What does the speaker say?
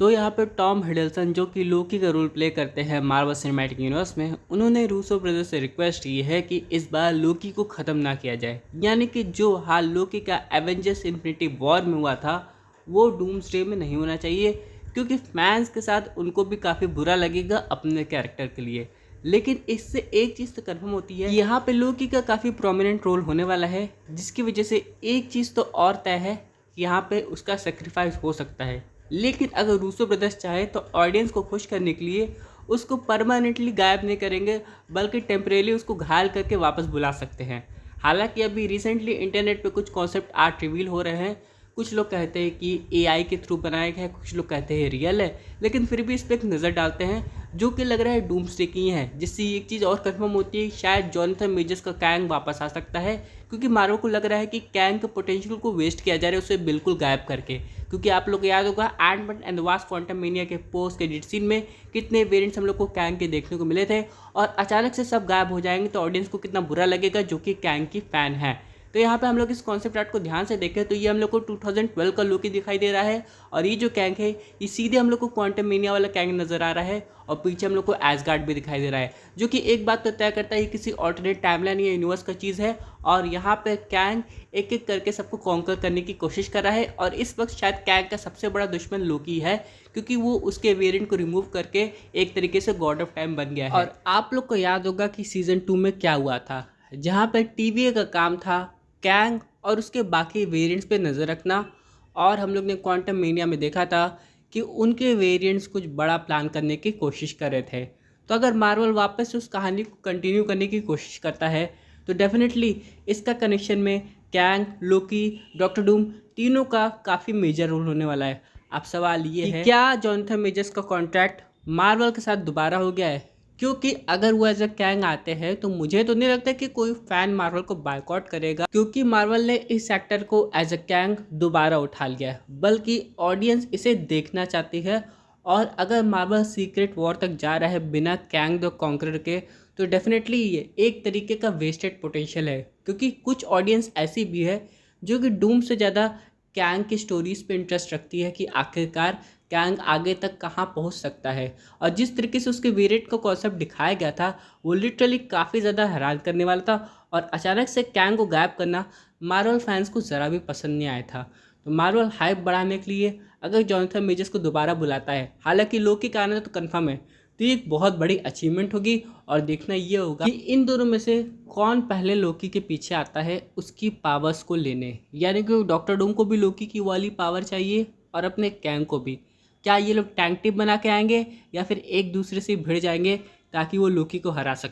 तो यहाँ पे टॉम हिडलसन जो कि लोकी का रोल प्ले करते हैं मार्वल सिनेमैटिक यूनिवर्स में, उन्होंने रूसो ब्रदर्स से रिक्वेस्ट की है कि इस बार लोकी को ख़त्म ना किया जाए। यानी कि जो हाल लोकी का एवेंजर्स इन्फिनिटी वॉर में हुआ था वो डूम्सडे में नहीं होना चाहिए, क्योंकि फैंस के साथ उनको भी काफ़ी बुरा लगेगा अपने कैरेक्टर के लिए। लेकिन इससे एक चीज़ तो कन्फर्म होती है, यहाँ पे लोकी का काफ़ी प्रोमिनेंट रोल होने वाला है, जिसकी वजह से एक चीज़ तो और तय है कि यहाँ पे उसका सेक्रीफाइस हो सकता है। लेकिन अगर रूसो ब्रदर्स चाहे तो ऑडियंस को खुश करने के लिए उसको परमानेंटली गायब नहीं करेंगे, बल्कि टेम्परेली उसको घायल करके वापस बुला सकते हैं। हालांकि अभी रिसेंटली इंटरनेट पे कुछ कॉन्सेप्ट आर्ट रिवील हो रहे हैं। कुछ लोग कहते हैं कि एआई के थ्रू बनाया गया है, कुछ लोग कहते हैं रियल है, लेकिन फिर भी इस पर एक नज़र डालते हैं जो कि लग रहा है डूम्सडे की है। जिससे एक चीज़ और कंफर्म होती है, शायद जॉनथन मेजर्स का कैंग वापस आ सकता है, क्योंकि मार्वल को लग रहा है कि कैंग के पोटेंशियल को वेस्ट किया जा रहा है उसे बिल्कुल गायब करके। क्योंकि आप लोग को याद होगा Ant Man and the Wasp Quantumania के पोस्ट क्रेडिट सीन में कितने वेरिएंट्स हम लोग को कैंग के देखने को मिले थे, और अचानक से सब गायब हो जाएंगे तो ऑडियंस को कितना बुरा लगेगा जो कि कैंग की फ़ैन है। तो यहाँ पे हम लोग इस कॉन्सेप्ट आर्ट को ध्यान से देखें तो ये हम लोग को 2012 का लोकी दिखाई दे रहा है, और ये जो कैंग है ये सीधे हम लोग को क्वांटममेनिया वाला कैंग नज़र आ रहा है, और पीछे हम लोग को एसगार्ड भी दिखाई दे रहा है, जो कि एक बात तो तय करता है कि किसी ऑल्टरनेट टाइमलाइन या यूनिवर्स का चीज़ है। और यहाँ पे कैंग एक एक करके सबको कॉन्कर करने की कोशिश कर रहा है, और इस वक्त शायद कैंग का सबसे बड़ा दुश्मन लोकी है, क्योंकि वो उसके वेरिएंट को रिमूव करके एक तरीके से गॉड ऑफ टाइम बन गया है। और आप लोग को याद होगा कि सीजन 2 में क्या हुआ था, जहाँ पे टीवीए का काम था कैंग और उसके बाकी वेरिएंट्स पे नज़र रखना, और हम लोग ने क्वांटममेनिया में देखा था कि उनके वेरिएंट्स कुछ बड़ा प्लान करने की कोशिश कर रहे थे। तो अगर मार्वल वापस उस कहानी को कंटिन्यू करने की कोशिश करता है तो डेफिनेटली इसका कनेक्शन में कैंग, लोकी, डॉक्टर डूम तीनों का काफ़ी मेजर रोल होने वाला है। अब सवाल ये है, क्या जॉनथन मेजर्स का कॉन्ट्रैक्ट मार्वल के साथ दोबारा हो गया है? क्योंकि अगर वो एज अ कैंग आते हैं तो मुझे तो नहीं लगता कि कोई फैन मार्वल को बायकॉट करेगा, क्योंकि मार्वल ने इस एक्टर को एज अ कैंग दोबारा उठा लिया है, बल्कि ऑडियंस इसे देखना चाहती है। और अगर मार्वल सीक्रेट वॉर तक जा रहा है बिना कैंग द कॉन्करर के, तो डेफिनेटली ये एक तरीके का वेस्टेड पोटेंशियल है, क्योंकि कुछ ऑडियंस ऐसी भी है जो कि डूम से ज़्यादा कैंग की स्टोरीज पे इंटरेस्ट रखती है कि आखिरकार कैंग आगे तक कहाँ पहुँच सकता है। और जिस तरीके से उसके वेरिएंट का कॉन्सेप्ट दिखाया गया था वो लिटरली काफ़ी ज़्यादा हैरान करने वाला था, और अचानक से कैंग को गायब करना मार्वल फैंस को ज़रा भी पसंद नहीं आया था। तो मार्वल हाइप बढ़ाने के लिए अगर जॉनथन मेजर्स को दोबारा बुलाता है, हालांकि लोकी का आना तो कन्फर्म है, तो ये एक बहुत बड़ी अचीवमेंट होगी। और देखना ये होगा कि इन दोनों में से कौन पहले लोकी के पीछे आता है उसकी पावर्स को लेने। यानी कि डॉक्टर डूम को भी लोकी की वाली पावर चाहिए और अपने कैंग को भी। क्या ये लोग टैंक टीम बना के आएंगे या फिर एक दूसरे से भिड़ जाएंगे ताकि वो लोकी को हरा सके?